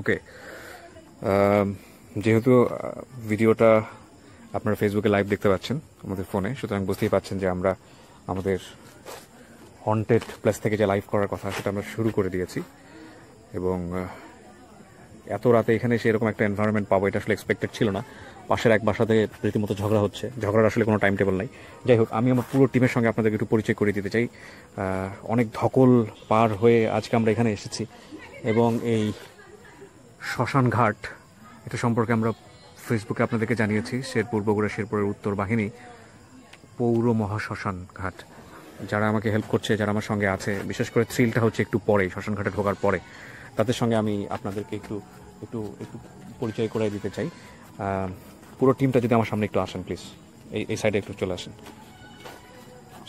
ওকে, যেহেতু ভিডিওটা আপনারা ফেসবুকে লাইভ দেখতে পাচ্ছেন আমাদের ফোনে, সুতরাং বুঝতেই পাচ্ছেন যে আমরা আমাদের হন্টেড প্লেস থেকে যে লাইভ করার কথা সেটা আমরা শুরু করে দিয়েছি। এবং এত রাতে এখানে সেরকম একটা এনভায়রনমেন্ট পাবো এটা আসলে এক্সপেক্টেড ছিল না। পাশের এক বাসাতে রীতিমতো ঝগড়া হচ্ছে, ঝগড়ার আসলে কোনো টাইম টেবল নাই। যাই হোক, আমি আমার পুরো টিমের সঙ্গে আপনাদেরকে একটু পরিচয় করে দিতে চাই। অনেক ধকল পার হয়ে আজকে আমরা এখানে এসেছি এবং এই শ্মশান ঘাট এটা সম্পর্কে আমরা ফেসবুকে আপনাদেরকে জানিয়েছি। শেরপুর, বগুড়া শেরপুরের উত্তর বাহিনী পৌর মহাশ্মশান ঘাট। যারা আমাকে হেল্প করছে, যারা আমার সঙ্গে আছে, বিশেষ করে থ্রিলটা হচ্ছে একটু পরে, শ্মশান ঘাটে ঢোকার পরে, তাদের সঙ্গে আমি আপনাদেরকে একটু একটু একটু পরিচয় করাই দিতে চাই। পুরো টিমটা যদি আমার সামনে একটু আসেন প্লিজ, এই সাইডে একটু চলে আসেন।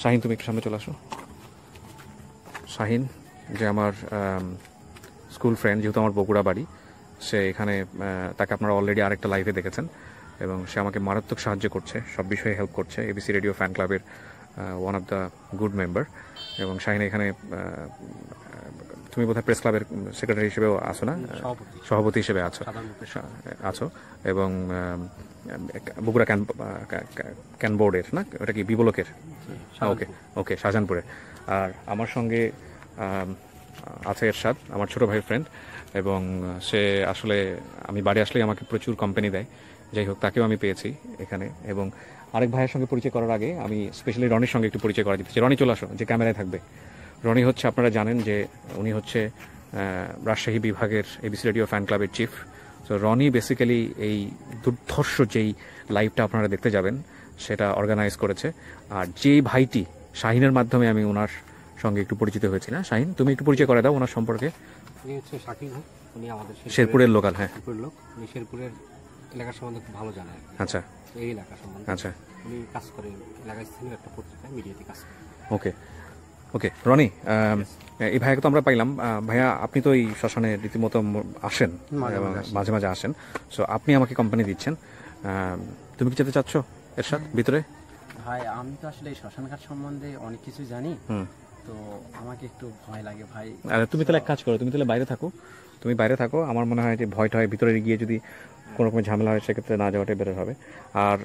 শাহিন, তুমি একটু সামনে চলে আসো। শাহিন যে আমার স্কুল ফ্রেন্ড, যেহেতু আমার বগুড়া বাড়ি, সে এখানে, তাকে আপনারা অলরেডি আরেকটা লাইভে দেখেছেন এবং সে আমাকে মারাত্মক সাহায্য করছে, সব বিষয়ে হেল্প করছে। এবিসি রেডিও ফ্যান ক্লাবের one of the good member. এবং শাহিন এখানে, তুমি বোধহয় প্রেস ক্লাবের সেক্রেটারি হিসেবেও আছো না? সভাপতি হিসেবে আছো এবং বগুড়া ক্যান বোর্ডের না, ওটা কি বিবলকের? ওকে ওকে, শাহজাহানপুরে। আর আমার সঙ্গে আছে এরশাদ, আমার ছোট ভাই ফ্রেন্ড, এবং সে আসলে আমি বাড়ি আসলেই আমাকে প্রচুর কোম্পানি দেয়। যাই হোক, তাকেও আমি পেয়েছি এখানে। এবং আরেক ভাইয়ের সঙ্গে পরিচয় করার আগে আমি স্পেশালি রনির সঙ্গে একটু পরিচয় করা দিতে চাই। রনি, চলে আসো, যে ক্যামেরায় থাকবে। রনি হচ্ছে, আপনারা জানেন যে উনি হচ্ছে রাজশাহী বিভাগের এবিসি রেডিও ফ্যান ক্লাবের চিফ। তো রনি বেসিক্যালি এই দুর্ধর্ষ যেই লাইভটা আপনারা দেখতে যাবেন সেটা অর্গানাইজ করেছে। আর যেই ভাইটি, শাহিনের মাধ্যমে আমি ওনার সঙ্গে একটু পরিচিত হয়েছি। না শাহিন, তুমি একটু পরিচয় করে দাও ওনার সম্পর্কে। উনি হচ্ছে শাকিব, উনি আমাদের শেরপুরের লোকাল। হ্যাঁ, শেরপুরের লোক। উনি শেরপুরের এলাকার সম্বন্ধে খুব ভালো জানেন। আচ্ছা, এই এলাকা সম্বন্ধে। আচ্ছা, উনি কাজ করেন এলাকায় স্থানীয় একটা পত্রিকায়, মিডিয়াতে কাজ করেন। ওকে ওকে। রনি, এই ভাইয়াকে তো আমরা পাইলাম। ভাইয়া, আপনি তো এই শ্মশানে রীতিমতো আসেন, মাঝে মাঝে আসেন। সো আপনি আমাকে কোম্পানি দিচ্ছেন। তুমি কি যেতে চাচ্ছ এরশাদ ভিতরে? ভাই, আমি তো আসলে এই শ্মশানঘাট সম্বন্ধে অনেক কিছু জানি, তো আমাকে একটু ভয় লাগে ভাই। তুমি তাহলে এক কাজ করো, তুমি তাহলে বাইরে থাকো। তুমি বাইরে থাকো। আমার মনে হয় যে ভয়টা হয় ভিতরে গিয়ে যদি কোনো রকমের ঝামেলা হয়, সেক্ষেত্রে না যাওয়াটাই বেটার হবে। আর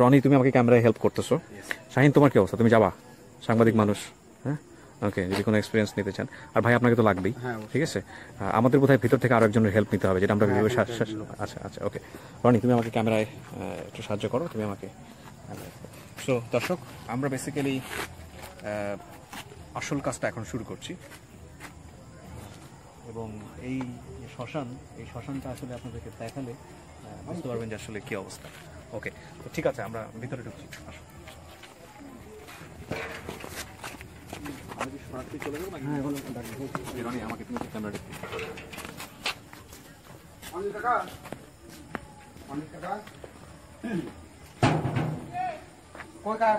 রনি, তুমি আমাকে ক্যামেরায় হেল্প করতেছো। শাহিন, তোমার কি অবস্থা? তুমি যাবা? সাংবাদিক মানুষ, হ্যাঁ, ওকে, যদি কোনো এক্সপিরিয়েন্স নিতে চান। আর ভাই, আপনাকে তো লাগবেই, ঠিক আছে। আমাদের বোধহয় ভিতর থেকে আরো একজনের হেল্প নিতে হবে, যেটা আমরা ভিডিও। আচ্ছা আচ্ছা, ওকে। রনি, তুমি আমাকে ক্যামেরায় একটু সাহায্য করো, তুমি আমাকে। সো দর্শক, আমরা বেসিক্যালি আসল কাজটা এখন শুরু করছি। এবং এই শ্মশানটা আসলে আপনাদেরকে দেখালে বুঝতে পারবেন যে আসলে কি অবস্থা। ওকে, তো ঠিক আছে, আমরা ভিতরে ঢুকছি। আসো। আমাকে তুমি ক্যামেরা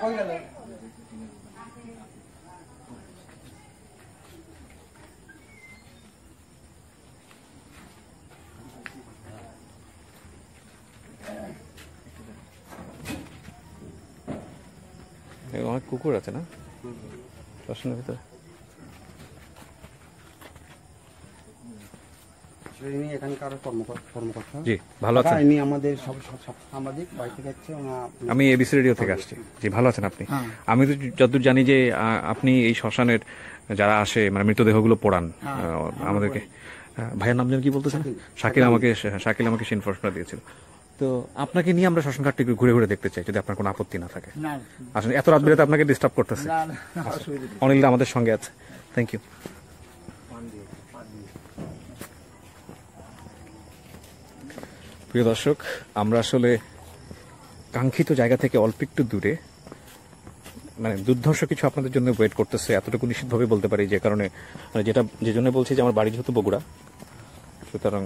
কই গেল? অনেক কুকুর আছে না শ্মশানের ভিতরে? এখানকার কর্মকর্তা। জি, ভালো আছেন? ইনি আমাদের সব সাংবাদিক, বাড়ি থেকে যাচ্ছে। আমি এবিসি রেডিও থেকে আসছি। জি, ভালো আছেন আপনি? আমি তো যতদূর জানি যে আপনি এই শ্মশানের যারা আসে, মানে মৃতদেহগুলো পোড়ান আমাদেরকে। ভাইয়ের নাম যেন কি বলতেছেন? শাকিল আমাকে সেই ইনফরমেশনটা দিয়েছিল। তো আপনাকে নিয়ে আমরা শ্মশান ঘাটটা একটু ঘুরে ঘুরে দেখতে চাই, যদি আপনার কোনো আপত্তি না থাকে। আসলে এত রাত বেরোতে আপনাকে ডিস্টার্ব করতেছে। অনিলদা আমাদের সঙ্গে আছে, থ্যাংক ইউ। প্রিয় দর্শক, আমরা আসলে কাঙ্ক্ষিত জায়গা থেকে অল্প একটু দূরে, মানে দুর্ধর্ষ কিছু আপনাদের জন্য ওয়েট করতেছে, এতটুকু নিশ্চিতভাবে বলতে পারি। যে কারণে, মানে যে জন্য বলছি যে আমার বাড়ি যেহেতু বগুড়া, সুতরাং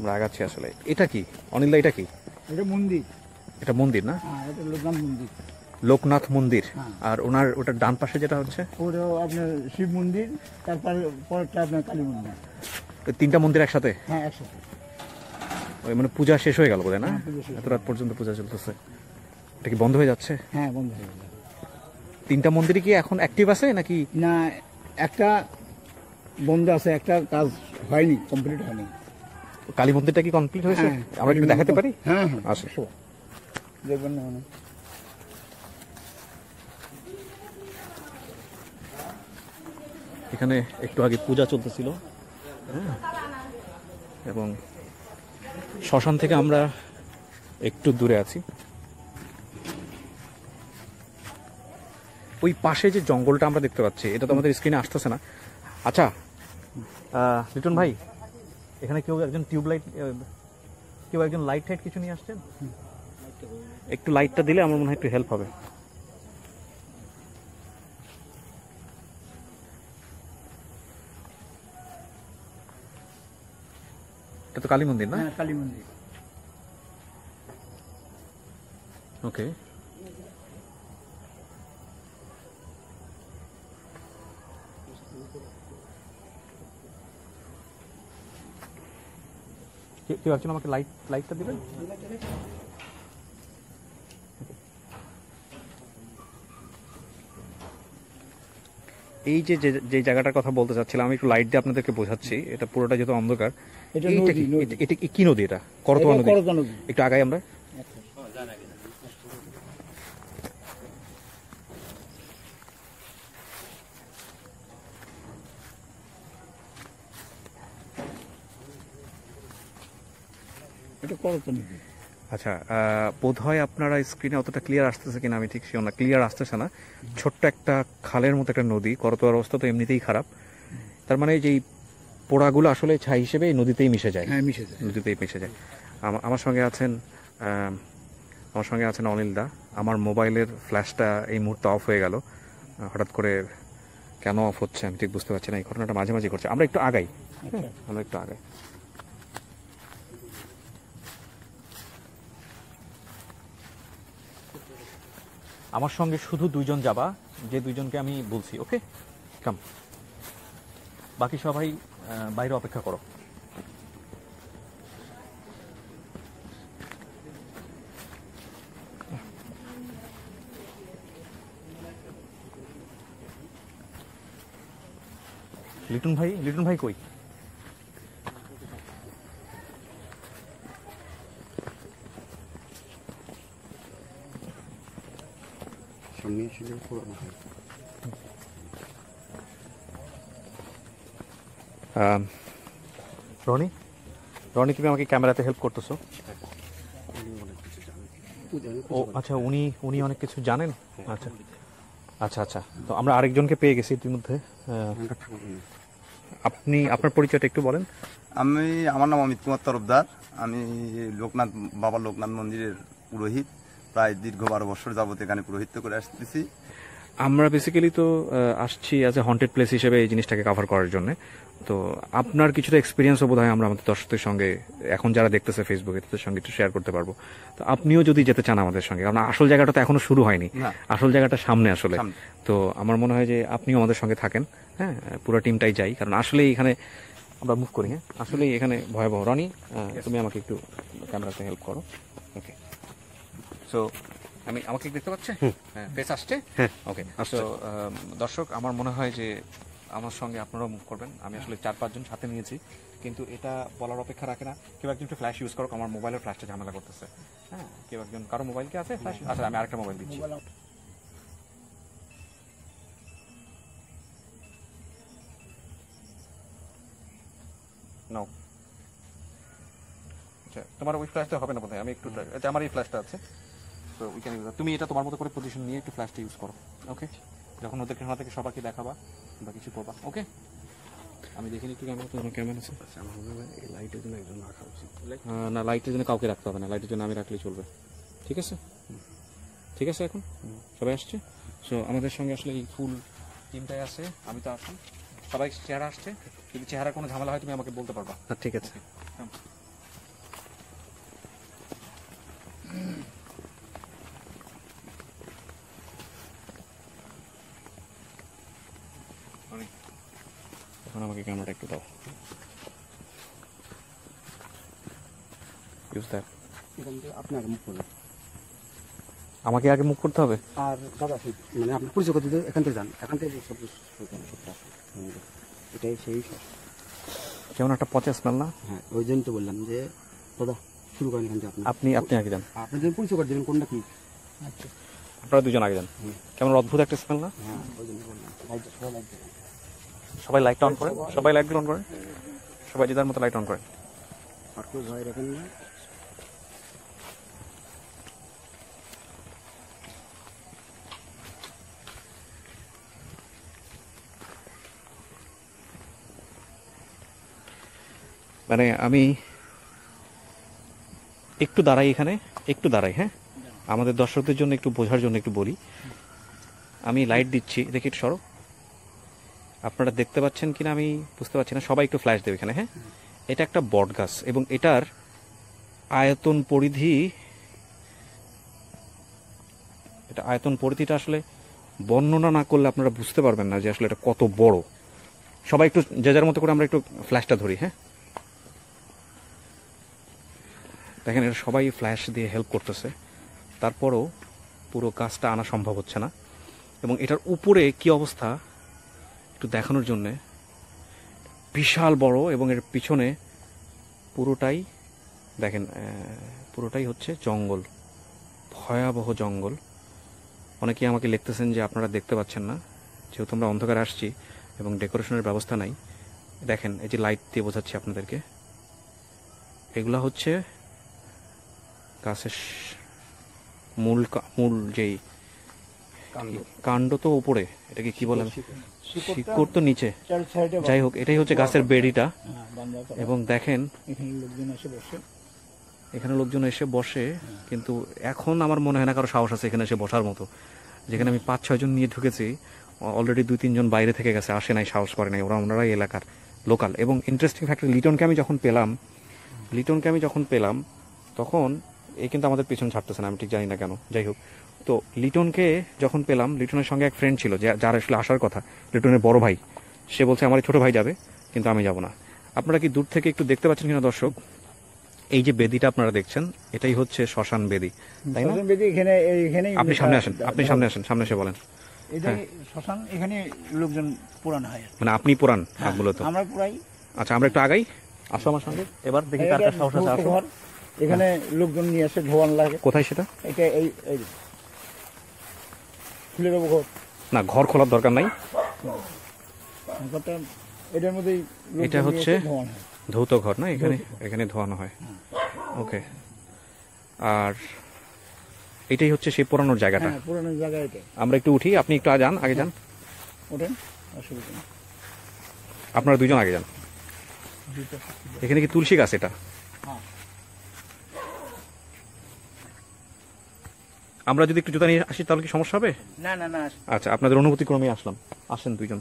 আমরা আগাচ্ছি আসলে। এটা কি অনিলদা, এটা কি? এটা মন্দির। এটা মন্দির না? হ্যাঁ, এটা লোকনাথ মন্দির। লোকনাথ মন্দির। হ্যাঁ। আর ওটার ডান পাশে যেটা হচ্ছে ওটা আপনার শিব মন্দির, তারপরে পরেরটা আপনার কালী মন্দির। ওই তিনটা মন্দির একসাথে? হ্যাঁ, একসাথে। ওই মানে পূজা শেষ হয়ে গেল বোধহয় না? হ্যাঁ, পূজা শেষ এত রাত পর্যন্ত পূজা চলতেছে। এটা কি বন্ধ হয়ে যাচ্ছে? হ্যাঁ, বন্ধ হয়ে গেল। তিনটা মন্দিরই কি এখন অ্যাক্টিভ আছে নাকি? না, একটা বন্ধ আছে, একটা কাজ হয়নি, কমপ্লিট হয়নি। কালী মন্দিরটা কি কমপ্লিট হয়েছে? হ্যাঁ, আমরা একটু দেখাতে পারি? হ্যাঁ হ্যাঁ, আসো। দেখবেন না মানে। এখানে একটু আগে পূজা চলতেছিল, হ্যাঁ, এবং শ্মশান থেকে আমরা একটু দূরে আছি। ওই পাশে যে জঙ্গলটা আমরা দেখতে পাচ্ছি, এটা তো আমাদের স্ক্রিনে আসতেছে না। আচ্ছা লিটন ভাই, এখানে কেউ একজন টিউবলাইট, কেউ একজন লাইট টাইট কিছু নিয়ে আসছেন? একটু লাইটটা দিলে আমার মনে হয় একটু হেল্প হবে। এটা তো কালী মন্দির না? হ্যাঁ, কালী মন্দির। ওকে। কেউ একজন আমাকে লাইটটা দিবেন? এই যে যে জায়গাটার কথা বলতে চাচ্ছিলাম, আমি একটু লাইট দিয়ে আপনাদেরকে বোঝাচ্ছি। এটা পুরোটা যেহেতু অন্ধকার। এটা এইটা নদী, কি? নদী। এটা কি নদী? এটা করতোয়া এটা নদী। করতোয়া নদী। একটু আগাই আমরা। এটা করতোয়া নদী। আচ্ছা, বোধ হয় আপনারা স্ক্রিনে অতটা ক্লিয়ার আসতেছে কিনা আমি ঠিক শিওর না। ক্লিয়ার আসতেছে না। ছোট্ট একটা খালের মতো একটা নদী। করতোয়ার অবস্থা তো এমনিতেই খারাপ। তার মানে যে পোড়াগুলো আসলে ছাই হিসেবে এই নদীতেই মিশে যায়। হ্যাঁ, মিশে যায়। নদীতেই মিশে যায়। আমার সঙ্গে আছেন অনিল দা। আমার মোবাইলের ফ্ল্যাশটা এই মুহূর্তে অফ হয়ে গেল। হঠাৎ করে কেন অফ হচ্ছে আমি ঠিক বুঝতে পারছি না। এই ঘটনাটা মাঝে মাঝে ঘটছে। আমরা একটু আগাই, হ্যাঁ, আমরা একটু আগাই। আমার সঙ্গে শুধু দুইজন যাবা, যে দুইজনকে আমি বলছি। ওকে, কাম। বাকি সবাই বাইরে অপেক্ষা করো। লিটন ভাই কই? রনি, তুমি আমাকে ক্যামেরাতে হেল্প করতেছো? ও আচ্ছা, উনি অনেক কিছু জানেন। আচ্ছা আচ্ছা আচ্ছা, তো আমরা আরেকজনকে পেয়ে গেছি ইতিমধ্যে। আপনি আপনার পরিচয়টা একটু বলেন। আমার নাম অমিত কুমার তরফদার। আমি বাবা লোকনাথ মন্দিরের পুরোহিত। প্রায় দীর্ঘ 12 বছর যাবত এখানে পুরোহিত্য করে আসতেছি। আমরা বেসিক্যালি তো আসছি অ্যাজ এ হন্টেড প্লেস হিসেবে এই জিনিসটাকে কভার করার জন্য। তো আপনার কিছুটা এক্সপিরিয়েন্সও বোধ হয় আমরা আমাদের দর্শকদের সঙ্গে, এখন যারা দেখতেছে ফেসবুকে, তাদের সঙ্গে একটু শেয়ার করতে পারবো। তো আপনিও যদি যেতে চান আমাদের সঙ্গে, কারণ আসল জায়গাটা তো এখনো শুরু হয়নি, আসল জায়গাটা সামনে আসলে। তো আমার মনে হয় যে আপনিও আমাদের সঙ্গে থাকেন, হ্যাঁ, পুরো টিমটাই যাই, কারণ আসলে এখানে আমরা মুভ করি। হ্যাঁ, আসলে এখানে ভয়াবহ। রনি, তুমি আমাকে একটু ক্যামেরাতে হেল্প করো। ওকে, সো আমাকে দেখতে পাচ্ছে? হ্যাঁ, ফেস আসছে? হ্যাঁ, ওকে। তো দর্শক, আমার মনে হয় যে আমার সঙ্গে আপনারাও মুভ করবেন। আমি আসলে 4-5 জন সাথে নিয়েছি, কিন্তু এটা বলার অপেক্ষা রাখে না। কেউ একজন একটু ফ্ল্যাশ ইউজ করো, আমার মোবাইলের ফ্ল্যাশটা ঝামেলা করতেছে। হ্যাঁ, কেউ একজন, কারো মোবাইল কি আছে ফ্ল্যাশ? আচ্ছা, আমি আরেকটা মোবাইল দিচ্ছি। নাও। আচ্ছা, তোমার ওই ফ্ল্যাশটা হবে না বোধ হয়। আমি একটু, আমার এই ফ্ল্যাশটা আছে, তো উই ক্যান ইউজ। তুমি এটা তোমার মতো করে পজিশন নিয়ে একটু ফ্ল্যাশটা ইউজ করো। ওকে, যখন ওদেরকে হাত থেকে সবাইকে দেখাবা বা কিছু করবা। ওকে, আমি দেখিনি একটু ক্যামেরা, তোমার কেমন আছে? লাইটের জন্য একজন রাখা উচিত। না, লাইটের জন্য কাউকে রাখতে হবে না, লাইটের জন্য আমি রাখলেই চলবে। ঠিক আছে, ঠিক আছে। এখন সবাই আসছে। সো আমাদের সঙ্গে আসলে এই ফুল টিমটাই আছে। আমি তো আছি, সবাই চেহারা আসছে। যদি চেহারা কোনো ঝামেলা হয় তুমি আমাকে বলতে পারবা। ঠিক আছে। এখন আমাকে ক্যামেরাটা একটু দাও। Use that. এখান থেকে আপনি আগে মুখ করবেন। আমাকে আগে মুখ করতে হবে? আর দাদা মানে আপনি পরিচয় করতে দিতে এখান থেকে যান, এখান থেকে সব এটাই সেই। কেমন একটা পচা স্মেল না? হ্যাঁ, ওই জন্য তো বললাম যে দাদা শুরু করেন এখান থেকে। আপনি আগে যান। আপনি যদি পরিচয় করে দেবেন কোনটা কি। আচ্ছা, আপনারা দুজন আগে যান। কেমন অদ্ভুত একটা স্মেল না? হ্যাঁ, ওই জন্য বললাম সবাই লাইট অন করেন, সবাই লাইট অন করেন, সবাই যে যার মতো লাইট অন করেন। আর কেউ ভয় রাখেন না। মানে আমি একটু দাঁড়াই এখানে, একটু দাঁড়াই। হ্যাঁ, আমাদের দর্শকদের জন্য একটু বোঝার জন্য একটু বলি। আমি লাইট দিচ্ছি, দেখি একটু সরো। আপনারা দেখতে পাচ্ছেন কিনা আমি বুঝতে পারছি না, সবাই একটু ফ্ল্যাশ দেবে এখানে। হ্যাঁ, এটা একটা বট গাছ এবং এটার আয়তন পরিধি, এটা আয়তন পরিধিটা আসলে বর্ণনা না করলে আপনারা বুঝতে পারবেন না যে আসলে এটা কত বড়। সবাই একটু যে যার মতো করে আমরা একটু ফ্ল্যাশটা ধরি। হ্যাঁ, দেখেন এটা সবাই ফ্ল্যাশ দিয়ে হেল্প করতেছে, তারপরও পুরো গাছটা আনা সম্ভব হচ্ছে না। এবং এটার উপরে কি অবস্থা একটু দেখানোর জন্যে, বিশাল বড়, এবং এর পিছনে পুরোটাই দেখেন, পুরোটাই হচ্ছে জঙ্গল, ভয়াবহ জঙ্গল। অনেকেই আমাকে লিখতেছেন যে আপনারা দেখতে পাচ্ছেন না, যেহেতু আমরা অন্ধকারে আসছি এবং ডেকোরেশনের ব্যবস্থা নাই। দেখেন এই যে লাইট দিয়ে বোঝাচ্ছি আপনাদেরকে, এগুলা হচ্ছে গাছের মূল যেই কাণ্ড তো উপরে, এটাকে কি বলে, শিকড় তো নিচে, যাই হোক এটাই হচ্ছে গাছের বেড়িটা। এবং দেখেন এখানে লোকজন এসে বসে, এখানে লোকজন এসে বসে, কিন্তু এখন আমার মনে হয় না কারো সাহস আছে এখানে এসে বসার মতো। যেখানে আমি 5-6 জন নিয়ে ঢুকেছি, অলরেডি 2-3 জন বাইরে থেকে গেছে, আসে নাই, সাহস করে নাই, ওনারাই এলাকার লোকাল। এবং ইন্টারেস্টিং ফ্যাক্টর, লিটনকে আমি যখন পেলাম তখন এই কিন্তু আমাদের পিছন ছাড়তেছে না, আমি ঠিক জানি না কেন, যাই হোক। তো লিটনকে যখন পেলাম, লিটনের সঙ্গে এক ফ্রেন্ড ছিল যার আসলে আসার কথা, লিটনের বড় ভাই। সে বলছে আমার ছোট ভাই যাবে, কিন্তু আমি যাব না। আপনারা কি দূর থেকে একটু দেখতে পাচ্ছেন কিনা দর্শক, এই যে বেদিটা আপনারা দেখছেন, এটাই হচ্ছে শ্মশান বেদি, তাই না? শ্মশান বেদি এখানে আপনি সামনে আসেন, সামনে এসে বলেন। এটাই শ্মশান, এখানে লোকজন পুরানো হয়। মানে আপনি পুরান মূলত? আমরা পুরাই। আচ্ছা, আমরা একটু আগাই, আসো আমার সঙ্গে, এবার দেখি কার কার সাহস আছে, আসো। এখানে লোকজন নিয়ে আসে, ধোয়ান লাগে। কোথায় সেটা? এটা এই খুলে দেবো ঘর? না, ঘর খোলার দরকার নাই, ঘরটা এটার মধ্যেই এটা হচ্ছে ধোয়ান হয়। ধৌত ঘর না, এখানে ধোয়ানো হয়। ওকে, আর এটাই হচ্ছে সেই পুরানোর জায়গাটা। হ্যাঁ, পুরানো জায়গা এটা। আমরা একটু উঠি, আপনি একটু আগে যান। ওঠেন, অসুবিধা নেই। আপনারা দুজন আগে যান। এখানে কি তুলসী গাছ এটা? হ্যাঁ। আমরা যদি একটু জুতা নিয়ে আসি তাহলে কি সমস্যা হবে? না না না, আচ্ছা, আপনাদের অনুমতি ক্রমে আসলাম, আসেন দুইজন।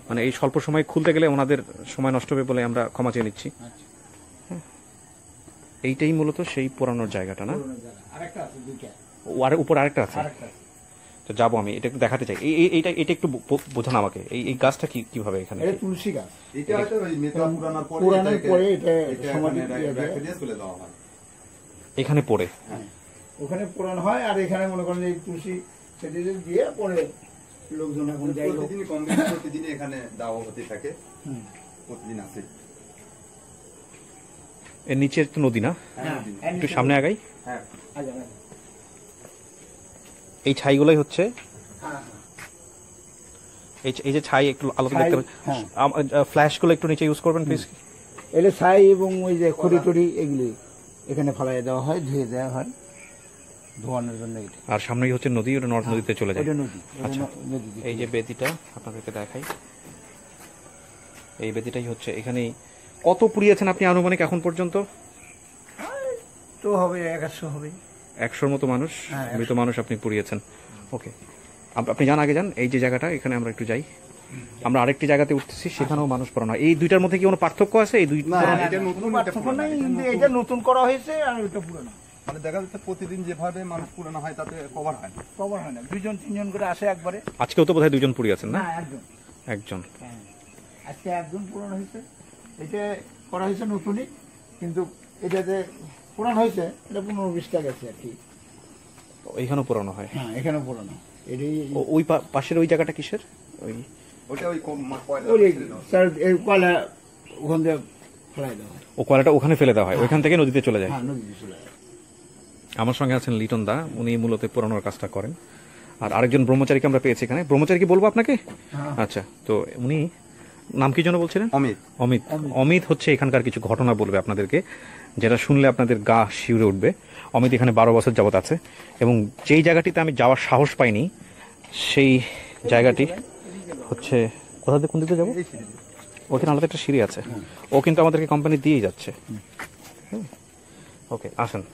মানে এই স্বল্প সময় খুলতে গেলে ওনাদের সময় নষ্ট হবে বলে আমরা ক্ষমা চেয়ে নিচ্ছি। হ্যাঁ, এইটাই মূলত সেই পুরানোর জায়গাটা না? আরেকটা আছে, দুইটা। আর উপর আরেকটা আছে, আরেকটা। তো যাবো, আমি এটা একটু দেখাতে চাই। এটা একটু বোঝান আমাকে, এই গাছটা কিভাবে এখানে? এটা তুলসী গাছ। এটা হয়তো ওই মেতা পুরানোর পরে পুরানোর পরে এটা এটা সমাধি এখানে দিয়ে রেখে দিয়ে চলে যাওয়া হয়। এখানে পড়ে? ওখানে পুরানো হয়, আর এখানে মনে করেন এই তুলসী সেটি দিয়ে পরে লোকজন এখন যাই হোক। প্রতিদিনই কম বেশি প্রতিদিনই এখানে দাওয়া হতে থাকে, প্রতিদিন আছে। এর নিচে একটু নদী না? হ্যাঁ, একটু সামনে আগাই। হ্যাঁ, আচ্ছা, এই ছাইগুলোই হচ্ছে, হ্যাঁ, এই যে ছাই, একটু আলোতে ছাই, দেখতে হ্যাঁ। ফ্ল্যাশগুলো একটু নিচে ইউজ করবেন প্লিজ। এলে ছাই এবং ওই যে খড়ি টড়ি এগুলি এখানে ফেলাই দেওয়া হয়, ধুয়ে দেওয়া হয় ধোয়ানোর জন্য। এটা আর সামনেই হচ্ছে নদী, ওটা নর্থ নদীতে চলে যায়। ওটা নদী, ওটা আচ্ছা, নদী দিয়ে। এই যে বেদিটা আপনাদেরকে দেখাই, এই বেদিটাই হচ্ছে। এখানে কত পুড়িয়েছেন আপনি আনুমানিক এখন পর্যন্ত? তো হবে 100 হবে। 100-র মতো মানুষ, হ্যাঁ, 100 মৃত মানুষ আপনি পুড়িয়েছেন। ওকে, আপনি যান, আগে যান। এই যে জায়গাটা, এখানে আমরা একটু যাই। আমরা আরেকটি জায়গাতে উঠতেছি, সেখানেও মানুষ পড়ানো হয়। এই দুইটার মধ্যে কি কোনো পার্থক্য আছে? এই দুই না, না, এটা নতুন, এটা পার্থক্য পুরানো। নাই, কিন্তু এটা নতুন করা হয়েছে আর ওইটা পুরানো। মানে দেখা যাচ্ছে প্রতিদিন যেভাবে মানুষ পুরানো হয় তাতে কভার হয় না। কভার হয় না, 2 জন 3 জন করে আসে একবারে। আজকেও তো বোধহয় 2 জন পুরি আছেন না? না, একজন। একজন। হ্যাঁ, আজকে একজন পুরানো হয়েছে। এটা করা হয়েছে নতুনই, কিন্তু এটা যে পুরানো হয়েছে এটা 15-20টা গেছে আর কি। এইখানেও পুরানো হয়। হ্যাঁ, এখানে পুরানো। এটাই ওই পাশের ওই জায়গাটা কিসের? ওই ওইটা ওই কয়লা ওই এই কয়লা ওখান থেকে ফেলাই দেওয়া হয়। ও কয়লাটা ওখানে ফেলে দেওয়া হয়, ওইখান থেকে নদীতে চলে যায়। হ্যাঁ, নদীতে চলে যায়। আমার সঙ্গে আছেন লিটন দা, উনি মূলত পোড়ানোর কাজটা করেন। আর আরেকজন ব্রহ্মচারীকে আমরা পেয়েছি এখানে। ব্রহ্মচারী কি বলবো আপনাকে? আচ্ছা, তো উনি নাম কি যেন বলছিলেন? অমিত। অমিত। অমিত হচ্ছে এখানকার কিছু ঘটনা বলবে আপনাদেরকে, যেটা শুনলে আপনাদের গা শিউরে উঠবে। অমিত এখানে 12 বছর যাবত আছে, এবং যেই জায়গাটিতে আমি যাওয়ার সাহস পাইনি সেই জায়গাটি হচ্ছে কোথা থেকে, কোন দিকে যাবো? ওখানে আলাদা একটা সিঁড়ি আছে, ও কিন্তু আমাদেরকে কোম্পানি দিয়েই যাচ্ছে। ওকে, আসেন।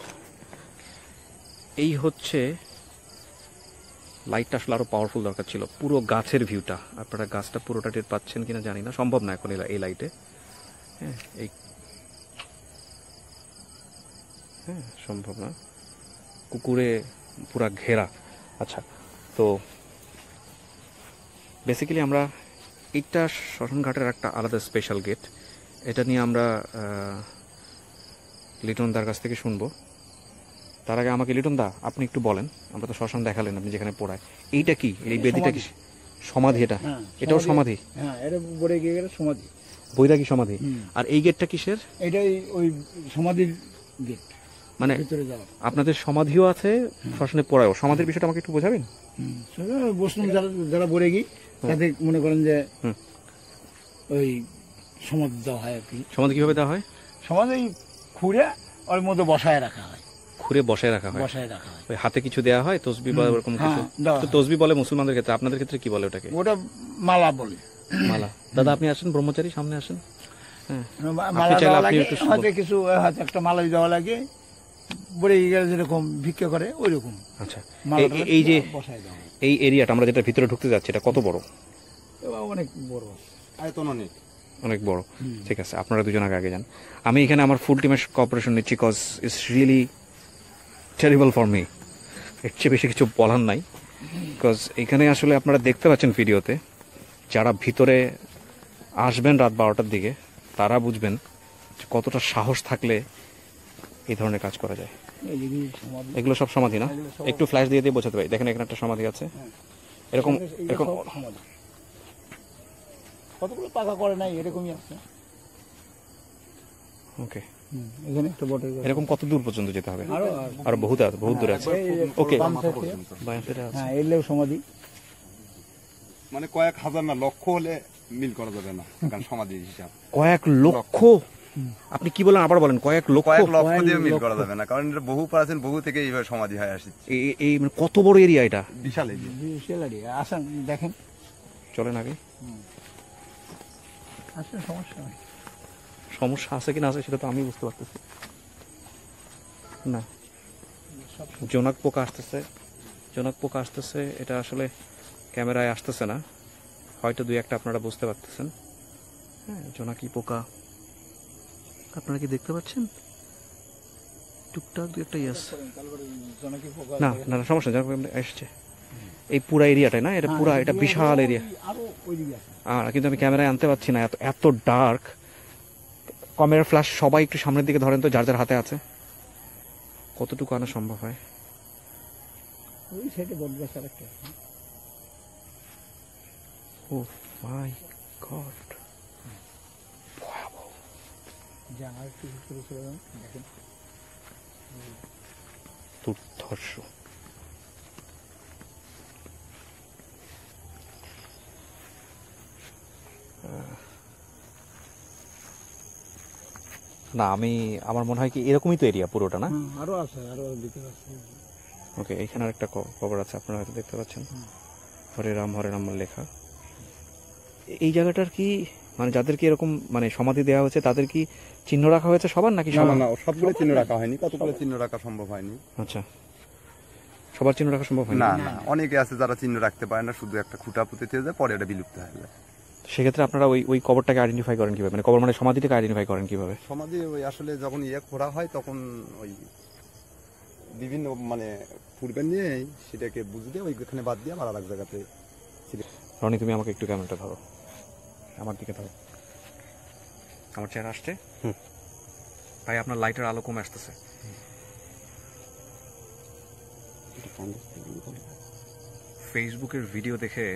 এই হচ্ছে লাইটটা আসলে আরো পাওয়ারফুল দরকার ছিল। পুরো গাছের ভিউটা, আপনারা গাছটা পুরোটা টের পাচ্ছেন কিনা জানি না, সম্ভব না এখন এই লাইটে। হ্যাঁ, সম্ভব না, কুকুরে পুরা ঘেরা। আচ্ছা, তো বেসিক্যালি আমরা এইটা শ্মশানঘাটের একটা আলাদা স্পেশাল গেট। এটা নিয়ে আমরা লিটন দার কাছ থেকে শুনবো। তার আগে আমাকে লিটন দা আপনি একটু বলেন, আমরা তো শ্মশান দেখালেন আপনি যেখানে পোড়ায়, এইটা কি, এই বেদিটা কি? সমাধি এটা? হ্যাঁ, এটাও সমাধি? হ্যাঁ, এটা বড়ে গিয়ে গেলে সমাধি, বৈরাগী সমাধি। আর এই গেটটা কিসের? এটাই ওই সমাধির গেট, মানে ভিতরে যাওয়া। আপনাদের সমাধিও আছে, শ্মশানে পোড়ায়ও। সমাধির বিষয়টা আমাকে একটু বোঝাবেন? বৈষ্ণব যারা বলে গিয়ে তাদের মনে করেন যে ওই সমাধি দেওয়া হয় আর কি। সমাধি কিভাবে দেওয়া হয়? সমাধি খুঁড়ে ওর মধ্যে বসায় রাখা হয়, খুঁড়ে বসায় রাখা হয়। বসায় রাখা হয়। ওই হাতে কিছু দেওয়া হয়, তসবি বা এরকম কিছু? হ্যাঁ, দেওয়া তো হয়। তসবি বলে মুসলমানদের ক্ষেত্রে, আপনাদের ক্ষেত্রে কি বলে ওটাকে? ওটা মালা বলে। মালা। দাদা আপনি আসেন, ব্রহ্মচারী সামনে আসেন। হ্যাঁ, মালা চাইলে দেওয়া আপনি লাগে, একটু হয়তো কিছু হয়তো একটা মালাই দেওয়া লাগে, বড়ে গেলে যেরকম ভিক্ষা করে ওই রকম আচ্ছা, মালাটা এই যে বসায় দেওয়া হয়। এই এরিয়াটা আমরা যেটা ভিতরে ঢুকতে যাচ্ছি, এটা কত বড়? এবার অনেক বড়, আয়তন অনেক। অনেক বড়। ঠিক আছে, আপনারা দুজন আগে যান। আমি এখানে আমার ফুল টিমের কোঅপারেশন নিচ্ছি, cause it's really terrible for me. এর চেয়ে বেশি কিছু বলার নাই, বিকজ এখানে আসলে আপনারা দেখতে পাচ্ছেন ভিডিওতে, যারা ভিতরে আসবেন রাত 12টার দিকে তারা বুঝবেন যে কতটা সাহস থাকলে এই ধরনের কাজ করা যায়। এইদিকে সমাধি, এগুলো সব সমাধি না? একটু ফ্ল্যাশ দিয়ে বোঝাতে পারি। দেখেন এখানে একটা সমাধি আছে, এরকম এইটা এরকম। সব সমাধি। কতগুলো পাকা করে নাই, এরকমই আছে। ওকে, এখানে একটা বটের গাছ। এরকম কত দূর পর্যন্ত যেতে হবে? আরো আরো বহুত দূরে আছে। ওকে, বাম সাইডে। বাম সাইডে আছে। হ্যাঁ, এলেও সমাধি। মানে কয়েক হাজার না লক্ষ হলে মিল করা যাবে না, কারণ সমাধির হিসাব। কয়েক লক্ষ? আপনি কি বলেন, আবার বলেন। কয়েক লক্ষ? কয়েক লক্ষ দিয়ে মিল করা যাবে না, কারণ এটা বহু প্রাচীন, বহু থেকে এইভাবে সমাধি হয়ে আসছে। এই মানে কত বড় এরিয়া এটা? বিশাল এরিয়া। বিশালারি। আসেন দেখেন, চলেন আগে। আসেন, সমস্যা নেই। সমস্যা আছে কিনা আছে সেটা তো আমি বুঝতে পারতেছি না। জোনাক পোকা আসতেছে, জোনাক পোকা আসতেছে। এটা আসলে ক্যামেরায় আসতেছে না, হয়তো দুই একটা আপনারা বুঝতে পারতেছেন। হ্যাঁ, জোনাকি পোকা আপনারা কি দেখতে পাচ্ছেন? টুকটাক দুই একটা ইয়াস। জনকি পোকা না না না, সমস্যা নেই, এসছে এই পুরা এরিয়াটাই না? এটা পুরা, এটা বিশাল এরিয়া। আরো ওইদিকে আছে। কিন্তু আমি ক্যামেরায় আনতে পারছি না, এত ডার্ক। ক্যামেরার ফ্ল্যাশ সবাই একটু সামনের দিকে ধরেন তো, যার যার হাতে আছে। কতটুকু আনা সম্ভব হয়? ওই সাইডে বট গাছ আরেকটা আছে। ও মাই গড, ভয়াবহ। জানার একটু ভিতরে চলে যান, দেখেন। দুর্ধর্ষ। না, আমার মনে হয় কি এরকমই তো এরিয়া পুরোটা, না? আরো আছে, আরো ভিতরে আছে। ওকে, এখানে একটা খবর আছে, আপনারা হয়তো দেখতে পাচ্ছেন, হরে রাম বলে লেখা। এই জায়গাটার কি মানে যাদেরকে এরকম মানে সমাধি দেওয়া হয়েছে তাদের কি চিহ্ন রাখা হয়েছে সবার, নাকি সবার? না, সবগুলো চিহ্ন রাখা হয়নি, কতগুলো চিহ্ন রাখা সম্ভব হয়নি। আচ্ছা, সবার চিহ্ন রাখা সম্ভব হয়নি? না না, অনেকে আছে যারা চিহ্ন রাখতে পারে না, শুধু একটা খুঁটা পুঁতে যায়, পরে এটা বিলুপ্ত হয়ে যায়। সেক্ষেত্রে আপনারা ওই কবরটাকে আইডেন্টিফাই করেন কিভাবে? মানে কবর মানে সমাধিটাকে আইডেন্টিফাই করেন কিভাবে? সমাধি ওই আসলে যখন খোঁড়া হয় তখন ওই বিভিন্ন মানে পূর্বে নিয়ে সেটাকে বুঝতে ওইখানে বাদ দিয়ে আবার আর এক জায়গাতে রনি, তুমি আমাকে একটু ক্যামেরাটা ধরো, আমার দিকে ধরো। আমার চেহারা আসছে ভাই? আপনার লাইটের আলো কমে আসতেছে। ফেসবুকের ভিডিও দেখে,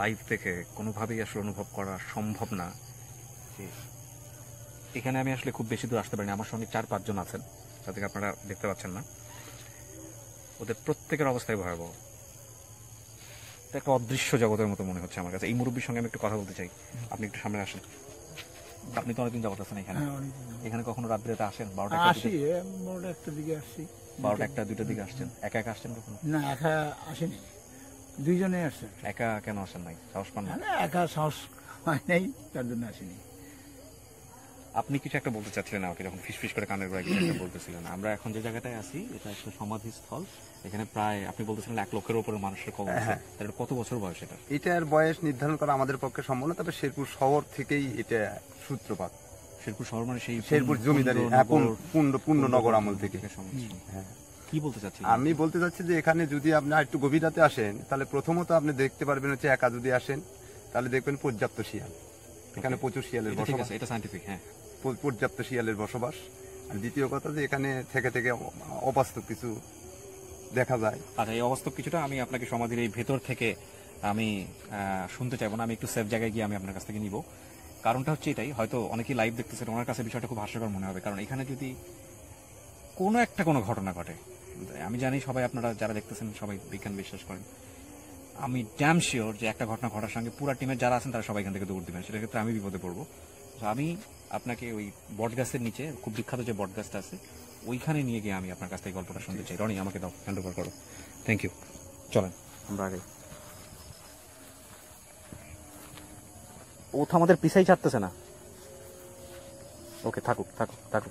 লাইভ দেখে কোনোভাবেই আসলে অনুভব করা সম্ভব না যে এখানে আমি আসলে খুব বেশি দূর আসতে পারিনি। আমার সঙ্গে 4-5 জন আছেন, তাদেরকে আপনারা দেখতে পাচ্ছেন না। ওদের প্রত্যেকের অবস্থায় ভয়াবহ। এটা একটা অদৃশ্য জগতের মতো মনে হচ্ছে আমার কাছে। এই মুরব্বীর সঙ্গে আমি একটু কথা বলতে চাই, আপনি একটু সামনে আসেন। আপনি তো অনেকদিন যাবত আছেন এখানে, এখানে কখনো রাত বিরাতে আসেন? 12টা আসি, 1টার দিকে আসছি। 12টা 1টা 2টার দিকে আসছেন? একা একা আসছেন কখনো? না, একা আসেনি, 2 জনে আসছে। একা কেন আসেন নাই? সাহস পান না? না, একা সাহস হয় নাই, তার জন্য আসেনি। আপনি কিছু একটা বলতে চাচ্ছিলেন আমাকে যখন ফিস করে কানের গোড়ায় কিছু একটা বলতেছিলেন। আমরা এখন যে জায়গাটায় আছি এটা একটা সমাধিস্থল। এখানে প্রায় আপনি বলতেছিলেন 1 লক্ষের উপরে মানুষের কবর আছে। এটা কত বছর বয়স এটা? এটার বয়স নির্ধারণ করা আমাদের পক্ষে সম্ভব না, তবে শেরপুর শহর থেকেই এটা সূত্রপাত। শেরপুর শহর মানে সেই শেরপুর জমিদারি পূর্ণ নগর আমল থেকে। হ্যাঁ, কি বলতে চাচ্ছেন? আমি বলতে চাচ্ছি যে এখানে যদি আপনি একটু গভীর রাতে আসেন, তাহলে প্রথমত আপনি দেখতে পারবেন হচ্ছে একা যদি আসেন তাহলে দেখবেন পর্যাপ্ত শিয়াল। এখানে প্রচুর শিয়ালের বসবাস। এটা সায়েন্টিফিক। হ্যাঁ, পর্যাপ্ত শিয়ালের বসবাস। আর দ্বিতীয় কথা যে এখানে থেকে থেকে অবাস্তব কিছু দেখা যায়। আচ্ছা, এই অবাস্তব কিছুটা আমি আপনাকে সমাধির এই ভেতর থেকে আমি শুনতে চাইবো না। আমি একটু সেফ জায়গায় গিয়ে আমি আপনার কাছ থেকে নিব। কারণটা হচ্ছে এটাই, হয়তো অনেকেই লাইভ দেখতেছেন, ওনার কাছে বিষয়টা খুব হাস্যকর মনে হবে। কারণ এখানে যদি কোনো ঘটনা ঘটে, আমি জানি সবাই আপনারা যারা দেখতেছেন সবাই বিজ্ঞান বিশ্বাস করেন, আমি ড্যাম শিওর যে একটা ঘটনা ঘটার সঙ্গে পুরো টিমের যারা আছেন তারা সবাই এখান থেকে দৌড় দিবেন। সেটার ক্ষেত্রে আমি বিপদে পড়বো। তো আমি আপনাকে ওই বটগাছের নিচে, খুব বিখ্যাত যে বটগাছটা আছে, ওইখানে নিয়ে গিয়ে আমি আপনার কাছ থেকে গল্পটা শুনতে চাই। রনি, আমাকে দাও, হ্যান্ড ওভার করো। Thank you. চলেন আমরা আগে। ও তো আমাদের পিছাই ছাড়তেছে না। ওকে, থাকুক,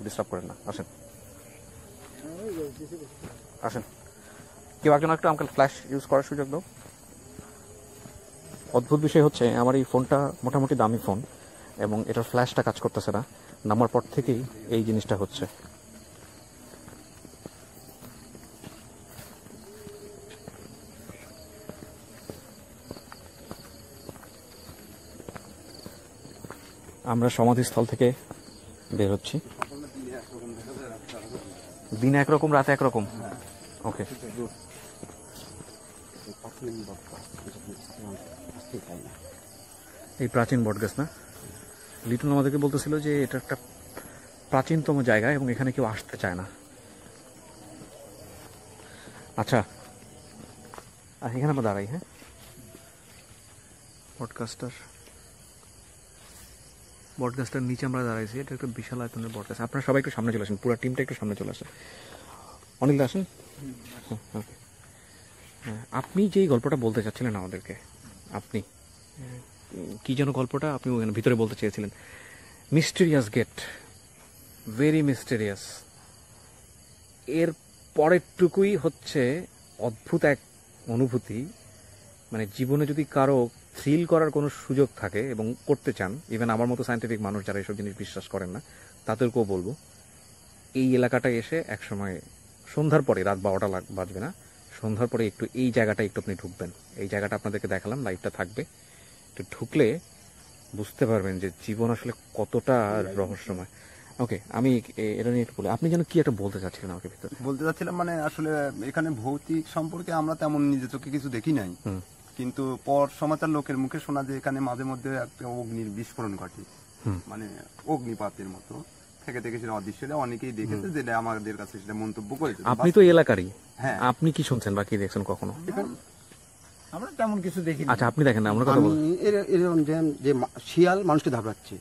ডিস্টার্ব করেন না। আসেন আসেন, কেউ একজন একটু আমাকে ফ্ল্যাশ ইউজ করার সুযোগ দাও। অদ্ভুত বিষয় হচ্ছে আমার এই ফোনটা মোটামুটি দামি ফোন এবং এটার ফ্ল্যাশটা কাজ করতেছে না। নামার পর থেকেই এই জিনিসটা হচ্ছে। আমরা সমাধিস্থল থেকে বের হচ্ছি। দিন একরকম, রাত একরকম। ওকে, এই প্রাচীন বটগাছ না? লিটন আমাদেরকে বলতেছিল যে এটা একটা প্রাচীনতম জায়গা এবং এখানে কেউ আসতে চায় না। আচ্ছা, এখানে আমরা দাঁড়াই। হ্যাঁ, বটগাছটার নিচে আমরা দাঁড়াইছি। এটা একটা বিশাল আয়তনের বটগাছ। আপনারা সবাই একটু সামনে চলে আসেন, পুরো টিমটা একটু সামনে চলে আসে। অনিল দা আসেন। আপনি যেই গল্পটা বলতে চাচ্ছিলেন আমাদেরকে, আপনি কি যেন গল্পটা আপনি ওখানে ভিতরে বলতে চেয়েছিলেন? Mysterious gate, very mysterious. এর পরেরটুকুই হচ্ছে অদ্ভুত এক অনুভূতি। মানে জীবনে যদি কারো থ্রিল করার কোনো সুযোগ থাকে এবং করতে চান, ইভেন আমার মতো সায়েন্টিফিক মানুষ যারা এসব জিনিস বিশ্বাস করেন না তাদেরকেও বলবো, এই এলাকাটায় এসে একসময় সন্ধ্যার পরে, রাত 12টা বাজবে না, সন্ধ্যার পরে একটু এই জায়গাটা একটু আপনি ঢুকবেন। এই জায়গাটা আপনাদেরকে দেখালাম, লাইভটা থাকবে। একটু ঢুকলে বুঝতে পারবেন যে জীবন আসলে কতটা রহস্যময়। ওকে, আমি এটা নিয়ে একটু বলি। আপনি যেন কি একটা বলতে চাচ্ছিলেন আমাকে ভিতরে? বলতে চাচ্ছিলাম মানে আসলে এখানে ভৌতিক সম্পর্কে আমরা তেমন নিজে চোখে কিছু দেখি নাই, কিন্তু পর সমাচার লোকের মুখে শোনা যে এখানে মাঝে মধ্যে একটা অগ্নির বিস্ফোরণ ঘটে, মানে অগ্নিপাতের মতো থেকে থেকে সেটা অদৃশ্য, অনেকেই দেখেছে, যেটা আমাদের কাছে সেটা মন্তব্য করেছে। আপনি তো এলাকারই, হ্যাঁ, আপনি কি শুনছেন বা কি দেখছেন কখনো? আমরা তেমন কিছু দেখি। আচ্ছা, আপনি দেখেন না, আমরা কথা বলি। এরকম যে শিয়াল মানুষকে ধাপড়াচ্ছে,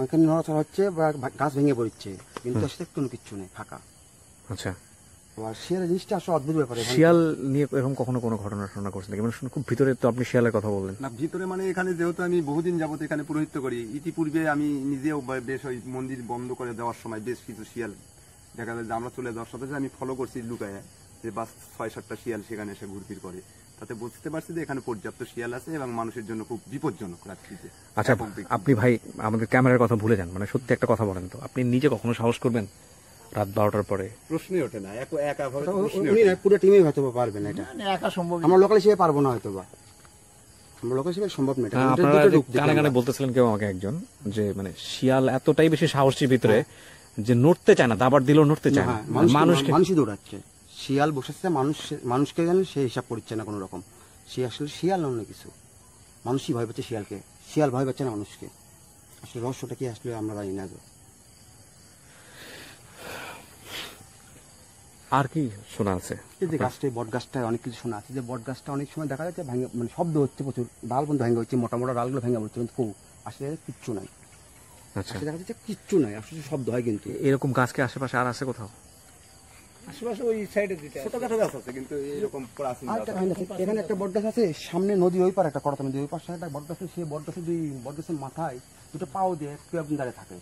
এখানে নড়াচড়া হচ্ছে বা গাছ ভেঙে পড়ছে, কিন্তু আসলে কোনো কিচ্ছু নেই, ফাঁকা। আচ্ছা, আর শিয়ালের জিনিসটা আসলে অদ্ভুত ব্যাপার। শিয়াল নিয়ে এরকম কখনো কোনো ঘটনা শোনা করছেন নাকি? মানে খুব ভিতরে তো আপনি শিয়ালের কথা বললেন না, ভিতরে মানে এখানে যেহেতু আমি বহুদিন যাবত এখানে পুরোহিত্য করি, ইতিপূর্বে আমি নিজেও বেশ ওই মন্দির বন্ধ করে দেওয়ার সময় বেশ কিছু শিয়াল দেখা যায় যে আমরা চলে যাওয়ার সাথে আমি ফলো করছি লুকায়, যে বাস 6-7টা শিয়াল সেখানে এসে ঘুরফির করে। তাতে বুঝতে পারছি যে এখানে পর্যাপ্ত শিয়াল আছে এবং মানুষের জন্য খুব বিপজ্জনক রাত্রিতে। আচ্ছা, আপনি ভাই আমাদের ক্যামেরার কথা ভুলে যান, মানে সত্যি একটা কথা বলেন তো, আপনি নিজে কখনো সাহস করবেন রাত 12টার পরে? প্রশ্নই ওঠে না, একা ভাবে তো ওটা প্রশ্নই উনি ওঠে না, না। পুরো টিমই হয়তো বা পারবে না এটা। না, একা সম্ভব না। আমরা লোকাল হিসেবে পারবো না হয়তো বা, আমরা লোকাল হিসেবে সম্ভব না এটা। হ্যাঁ, দুটো আপনারা রূপ দেখি কানে কানে আমরা। বলতেছিলেন কেউ আমাকে একজন, যে মানে শিয়াল এতটাই বেশি সাহসী ভিতরে যে নড়তে চায় না, দাবার দিলেও নড়তে চায় না, হ্যাঁ, মানুষকে মানুষই দৌড়াচ্ছে। শিয়াল বসেছে, মানুষকে যেন সে হিসাব করছে না কোনো রকম। সে আসলে শিয়াল অন্য কিছু, মানুষই ভয় পাচ্ছে শিয়ালকে, শিয়াল ভয় পাচ্ছে না মানুষকে। আসলে রহস্যটা কি আসলে আমরা জানি না। আর কি শোনা আছে? এই যে গাছটা, বট গাছটায় অনেক কিছু শোনা আছে, যে বট গাছটা অনেক সময় দেখা যাচ্ছে ভেঙে, মানে শব্দ হচ্ছে প্রচুর, ডাল বন্ধ ভেঙে হচ্ছে, মোটা মোটা ডালগুলো ভেঙে পড়ছে, কিন্তু আসলে কিচ্ছু নাই। আচ্ছা, আসলে দেখা যাচ্ছে কিচ্ছু নাই, আসলে শব্দ হয় কিন্তু। এরকম গাছকে আশেপাশে আর আছে কোথাও? আশেপাশে ওই সাইডে দুইটা আছে। ছোটখাটো গাছ আছে, কিন্তু এরকম প্রাচীন আর গাছ একটা আছে। কাহিনী আছে, এখানে একটা বট গাছ আছে, সামনে নদী ওই পারে একটা করতা নদী, ওই পাশে একটা বট গাছ আছে, সেই বট গাছের বট গাছের মাথায় দুটো পাও দিয়ে একটু একজন দাঁড়িয়ে থাকে।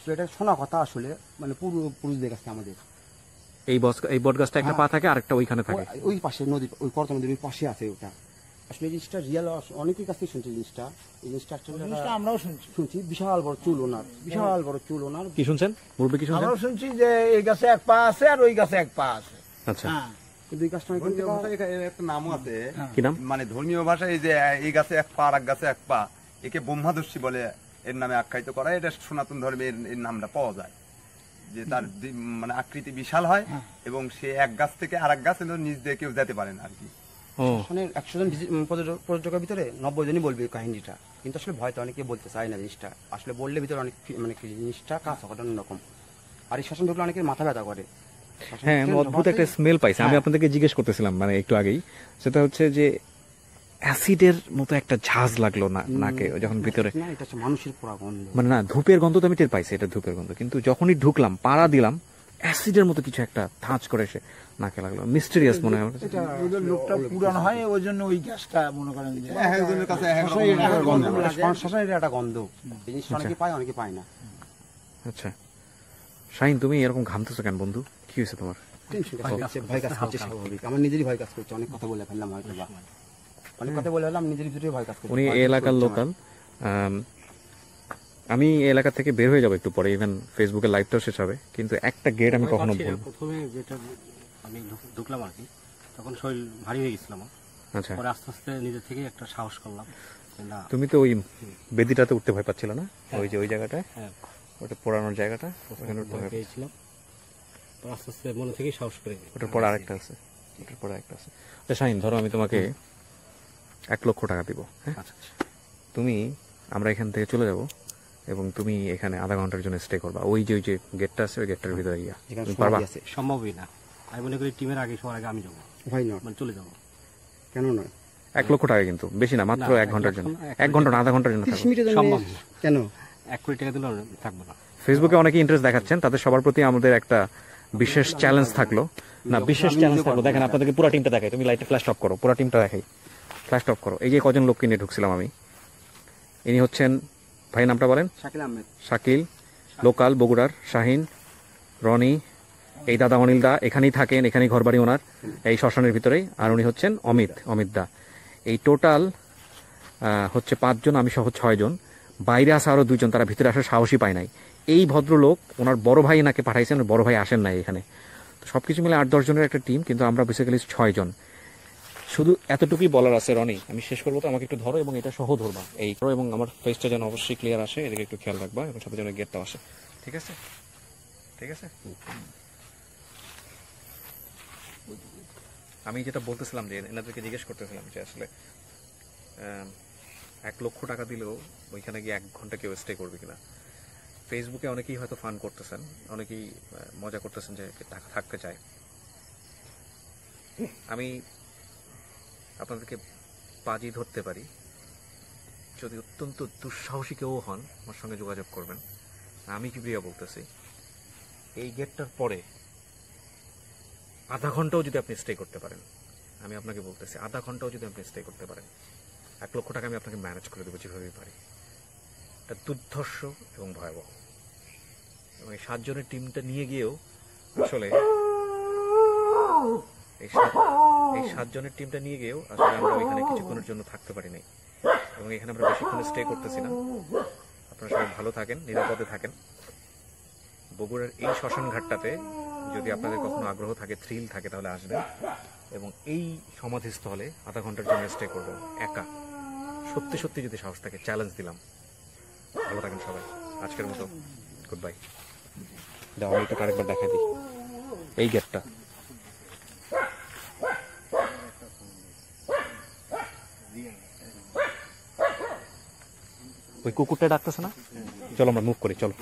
তো এটা শোনা কথা আসলে, মানে পুরুষদের কাছে আমাদের। এই বট গাছটা একটা পা থাকে, আরেকটা ওইখানে থাকে। ওই পাশে নদী, ওই করতা নদীর ওই পাশে আছে ওটা। আসলে এই জিনিসটা রিয়াল, অনেকের কাছ থেকে শুনছি জিনিসটা। এই জিনিসটা actually জিনিসটা একটা- আমরাও শুনছি। শুনছি বিশাল বড় চুল ওনার, বিশাল বড় চুল ওনার। কি শুনছেন মুরব্বী, কি শুনছেন? আমরাও শুনছি যে এই গাছে এক পা আছে আর ওই গাছে এক পা আছে। আচ্ছা, হ্যাঁ, কিন্তু এই গাছটা অনেক ধর্মীয় ভাষায় এর একটা নামও আছে, কি নাম? মানে ধর্মীয় ভাষায় এই যে এই গাছে এক পা আর এক গাছে এক পা, একে ব্রহ্মাদর্শী বলে এর নামে আখ্যায়িত করা। এটা সনাতন ধর্মে এর নামটা পাওয়া যায়, যে তার মানে আকৃতি বিশাল হয় এবং সে এক গাছ থেকে আর এক গাছ নিজ দিয়ে কেউ যেতে পারে না আর কি। ও, 100 জন পর্যটকের ভিতরে 90 জনই বলবে এই কাহিনীটা, কিন্তু আসলে ভয়তো অনেকে বলতে চায় না জিনিসটা। আসলে বললে ভিতরে অনেক মানে কি জিনিসটা কাজ হয় অন্যরকম। আর এই শ্মশান ঢুকলে অনেকের মাথা ব্যথা করে। হ্যাঁ, আমি অদ্ভুত একটা স্মেল পাইছি। আমি আপনাদেরকে জিজ্ঞেস করতেছিলাম মানে একটু আগেই, সেটা হচ্ছে যে অ্যাসিডের মতো একটা ঝাঁজ লাগলো না নাকে যখন ভিতরে, না, এটা হচ্ছে মানুষের পোড়া গন্ধ। মানে না ধূপের গন্ধ তো আমি টের পাইছি, এটা ধূপের গন্ধ, কিন্তু যখনই ঢুকলাম, পাড়া দিলাম, অ্যাসিডের মতো কিছু একটা ধাঁচ করে এসে নাকে লাগলো। মিস্টেরিয়াস মনে হয় আমার কাছে। ওদের লোকটা পুরানো হয়, ওই জন্য ওই গাছটা মনে করেন যে এক একজনের কাছে এক এক রকম শ্মশানের একটা গন্ধ, লাগে। শ্মশানের একটা গন্ধ। এই জিনিসটা অনেকে পায়, অনেকে পায় না। আচ্ছা, শাহিন, তুমি এরকম ঘামতেছো কেন বন্ধু? কি হয়েছে তোমার? টেনশন কাজ করছে, ভয় কাজ করছে, স্বাভাবিক। আমার নিজেরই ভয় কাজ করছে, অনেক কথা বলে ফেললাম হয়তো বা, অনেক কথা বলে ফেললাম, নিজের ভিতরে ভয় কাজ করছে। উনি ভয় এই কাজ এলাকার করছে লোকাল। আমি এই এলাকা থেকে বের হয়ে যাবো একটু পরে, ইভেন ফেসবুকে লাইভটাও শেষ হবে, কিন্তু একটা গেট আমি কখনো পাচ্ছি না। বলবো। প্রথমে যেটা আমি ঢুকলাম আর কি, তখন শরীর ভারী হয়ে গেছিল আমার। আচ্ছা, পরে আস্তে আস্তে নিজের থেকে একটা সাহস করলাম যে না। তুমি তো ওই বেদিটাতে উঠতে ভয় পাচ্ছিল না? ওই যে ওই জায়গাটায়, হ্যাঁ, ওটা পোড়ানোর জায়গাটা, ওখানে উঠতে ভয় ভয় পেয়েছিলাম। তো আস্তে আস্তে মনে থেকেই সাহস করে ওটার পরে আরেকটা আছে, ওটার পরে একটা আছে। আচ্ছা শাহিন, ধরো আমি তোমাকে 1 লক্ষ টাকা দিব, হ্যাঁ? আচ্ছা, তুমি, আমরা এখান থেকে চলে যাব এবং তুমি এখানে আধা ঘন্টার জন্য স্টে করবা, ওই যে গেটটা আছে, ওই গেটটার ভিতরে গিয়া। যেখানে তুমি পারবা? সমাধি আছে। সম্ভবই না। আমি মনে করি টিমের আগে, সবার আগে আমি যাবো, ভয় নয়, মানে চলে যাবো। কেন নয়? 1 লক্ষ টাকা কিন্তু বেশি না, মাত্র না, 1 ঘন্টার জন্য। 1 1 ঘন্টা না, আধা ঘন্টার জন্য 30 থাকবো। মিনিটের জন্য সম্ভব না। কেন? 1 কোটি টাকা দিলে থাকবো না। ফেসবুকে অনেকে ইন্টারেস্ট দেখাচ্ছেন, তাদের সবার প্রতি আমাদের একটা বিশেষ চ্যালেঞ্জ থাকলো। না, বিশেষ চ্যালেঞ্জ থাকলো। দেখেন, আপনাদেরকে পুরো টিমটা দেখাই, তুমি লাইটে ফ্ল্যাশ অফ করো, পুরো টিমটা দেখাই, ফ্ল্যাশ অফ করো। এই যে কজন লোককে নিয়ে ঢুকছিলাম আমি, ইনি হচ্ছেন, ভাই নামটা বলেন। শাকিল আহমেদ। শাকিল, লোকাল বগুড়ার। শাহিন, রনি, এই দাদা অনিল দা এখানেই থাকেন, এখানেই ঘরবাড়ি ওনার, এই শ্মশানের ভিতরেই। আর উনি হচ্ছেন অমিত দা। এই টোটাল হচ্ছে 5 জন, আমি সহ 6 জন। বাইরে আসা আরো 2 জন, তারা ভিতরে আসার সাহসই পায় নাই। এই ভদ্রলোক, ওনার বড় ভাই নাকি পাঠাইছেন, বড় ভাই আসেন নাই এখানে। তো সবকিছু মিলে 8-10 জনের একটা টিম, কিন্তু আমরা বেসিক্যালি 6 জন। শুধু এতটুকুই বলার আছে রনি, আমি শেষ করবো তো, আমাকে একটু ধরো এবং এটা সহ ধরবা এই করো, এবং আমার ফেসটা যেন অবশ্যই ক্লিয়ার আসে, এদিকে একটু খেয়াল রাখবা, এবং সাথে যেন গেটটাও আসে। ঠিক আছে? ঠিক আছে। আমি যেটা বলতেছিলাম, যে এনাদেরকে জিজ্ঞেস করতেছিলাম যে আসলে 1 লক্ষ টাকা দিলেও ওইখানে গিয়ে 1 ঘন্টা কেউ স্টে করবে কিনা। ফেসবুকে অনেকেই হয়তো ফান করতেছেন, অনেকেই মজা করতেছেন যে টাকা থাকতে চায়। আমি আপনাদেরকে বাজি ধরতে পারি, যদি অত্যন্ত দুঃসাহসী কেউ হন, আমার সঙ্গে যোগাযোগ করবেন। আমি কিবরিয়া বলতেছি, এই গেটটার পরে আধা ঘন্টাও যদি আপনি স্টে করতে পারেন, আমি আপনাকে বলতেছি, আধা ঘন্টাও যদি আপনি স্টে করতে পারেন, 1 লক্ষ টাকা আমি আপনাকে ম্যানেজ করে দেবো যেভাবেই পারি। এটা দুর্ধর্ষ এবং ভয়াবহ। এবং এই 7 জনের টিমটা নিয়ে গিয়েও আসলে এই 7 জনের টিমটা নিয়ে গিয়েও আসলে আমরা এখানে কিছুক্ষণের জন্য থাকতে পারি নাই, এবং এখানে আমরা বেশিক্ষণ স্টে করতেছি না। আপনারা সবাই ভালো থাকেন, নিরাপদে থাকেন। বগুড়ার এই শ্মশান ঘাটটাতে যদি আপনাদের কখনো আগ্রহ থাকে, থ্রিল থাকে, তাহলে আসবেন এবং এই সমাধিস্থলে আধা ঘন্টার জন্য স্টে করবেন একা। সত্যি সত্যি যদি সাহস থাকে, চ্যালেঞ্জ দিলাম। ভালো থাকেন সবাই, আজকের মতো গুড বাই। দাও আমি একটু আরেকবার দেখা দিই এই গেটটা। ওই কুকুরটা ডাকতেছে না, চলো আমরা মুভ করি, চলো।